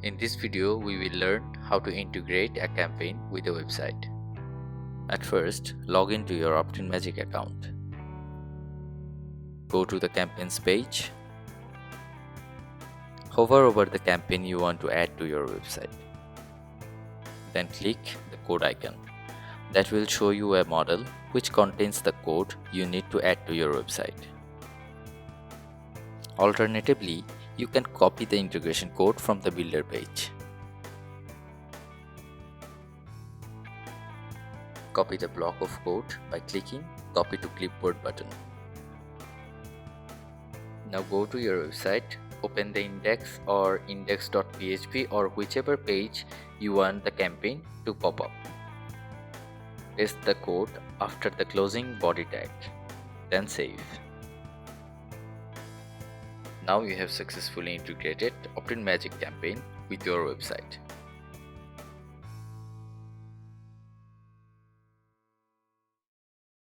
In this video, we will learn how to integrate a campaign with a website. At first, log into your OptinMagic account. Go to the campaigns page. Hover over the campaign you want to add to your website. Then click the code icon. That will show you a model which contains the code you need to add to your website. Alternatively, you can copy the integration code from the builder page. Copy the block of code by clicking Copy to Clipboard button. Now go to your website, open the index or index.php or whichever page you want the campaign to pop up. Paste the code after the closing body tag, then save. Now you have successfully integrated OptinMagic campaign with your website.